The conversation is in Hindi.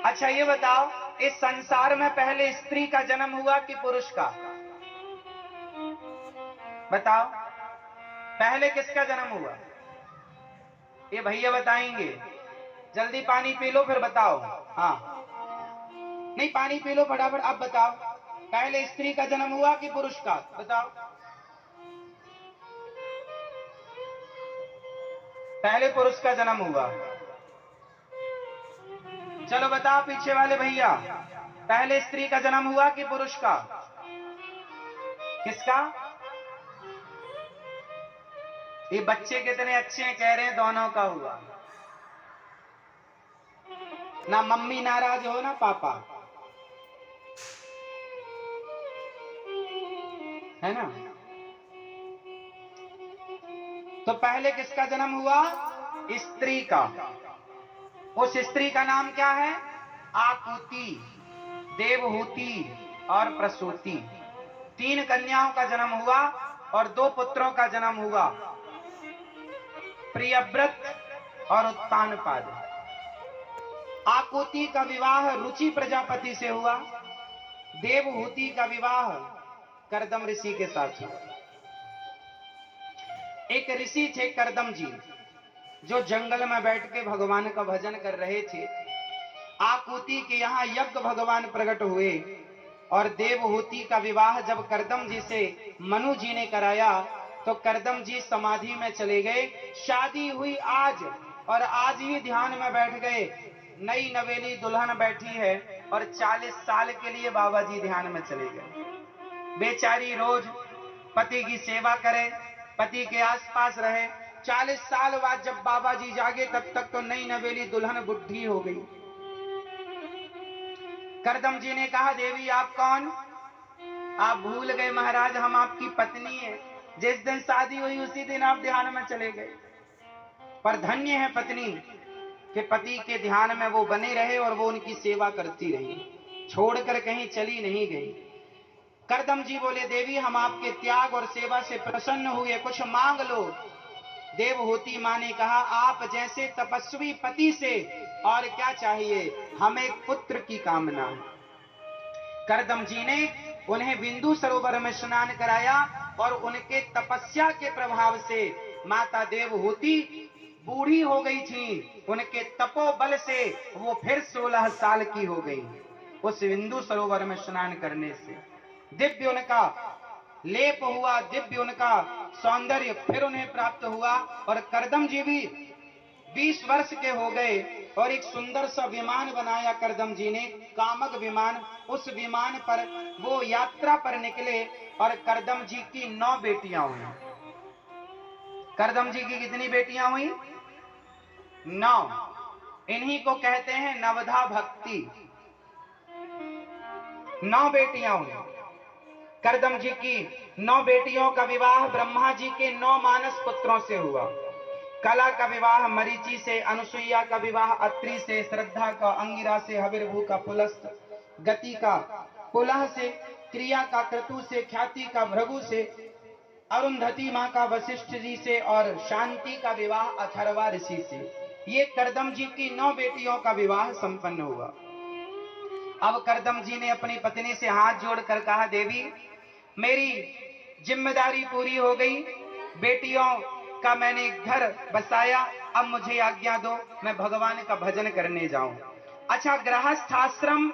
अच्छा ये बताओ, इस संसार में पहले स्त्री का जन्म हुआ कि पुरुष का? बताओ, पहले किसका जन्म हुआ? ये भैया बताएंगे। जल्दी पानी पी लो फिर बताओ। हाँ, नहीं पानी पी लो फटाफट। अब बताओ, पहले स्त्री का जन्म हुआ कि पुरुष का? बताओ। पहले पुरुष का जन्म हुआ। चलो बताओ पीछे वाले भैया, पहले स्त्री का जन्म हुआ कि पुरुष का? किसका? ये बच्चे कितने अच्छे हैं, कह रहे हैं दोनों का हुआ। ना मम्मी नाराज हो ना पापा, है ना? तो पहले किसका जन्म हुआ? स्त्री का। उस स्त्री का नाम क्या है? आकुति, देवहूति और प्रसूति। 3 कन्याओं का जन्म हुआ और 2 पुत्रों का जन्म हुआ, प्रियव्रत और उत्तानपाद। आकुति का विवाह रुचि प्रजापति से हुआ, देवहूति का विवाह करदम ऋषि के साथ हुआ। एक ऋषि थे करदम जी, जो जंगल में बैठ के भगवान का भजन कर रहे थे। आकुति के यहाँ यज्ञ भगवान प्रकट हुए और देवहूति का विवाह जब करदम जी से मनु जी ने कराया तो करदम जी समाधि में चले गए। शादी हुई आज और आज ही ध्यान में बैठ गए। नई नवेली दुल्हन बैठी है और 40 साल के लिए बाबा जी ध्यान में चले गए। बेचारी रोज पति की सेवा करे, पति के आसपास रहे। 40 साल बाद जब बाबा जी जागे तब तक तो नई नवेली दुल्हन बुढ़ी हो गई। करदम जी ने कहा, देवी आप कौन? आप भूल गए महाराज, हम आपकी पत्नी है। जिस दिन शादी हुई उसी दिन आप ध्यान में चले गए। पर धन्य है पत्नी कि पति के ध्यान में वो बने रहे और वो उनकी सेवा करती रही, छोड़कर कहीं चली नहीं गई। करदम जी बोले, देवी हम आपके त्याग और सेवा से प्रसन्न हुए, कुछ मांग लो। देवहूति मां ने कहा, आप जैसे तपस्वी पति से और क्या चाहिए, हमें पुत्र की कामना है। करदम जी ने उन्हें बिंदु सरोवर में स्नान कराया और उनके तपस्या के प्रभाव से माता देवहूति बूढ़ी हो गई थी। उनके तपोबल से वो फिर 16 साल की हो गई। उस बिंदु सरोवर में स्नान करने से दिव्य उनका लेप हुआ, दिव्य उनका सौंदर्य फिर उन्हें प्राप्त हुआ। और करदम जी भी 20 वर्ष के हो गए और एक सुंदर सा विमान बनाया करदम जी ने, कामक विमान। उस विमान पर वो यात्रा पर निकले और करदम जी की 9 बेटियां हुई। करदम जी की कितनी बेटियां हुई? 9। इन्हीं को कहते हैं नवधा भक्ति। 9 बेटियां हुई। करदम जी की 9 बेटियों का विवाह ब्रह्मा जी के 9 मानस पुत्रों से हुआ। कला का विवाह मरीचि से, अनुसुईया का विवाह अत्रि से, श्रद्धा का अंगिरा से, हविर्भू का पुलस्त, गति का पुलह से, क्रिया का क्रतु से, ख्याति का भृगु से, अरुंधति मां का वशिष्ठ जी से और शांति का विवाह अथर्वा ऋषि से। ये करदम जी की 9 बेटियों का विवाह संपन्न हुआ। अब करदम जी ने अपनी पत्नी से हाथ जोड़कर कहा, देवी मेरी जिम्मेदारी पूरी हो गई, बेटियों का मैंने घर बसाया, अब मुझे आज्ञा दो मैं भगवान का भजन करने जाऊं। अच्छा, गृहस्थ आश्रम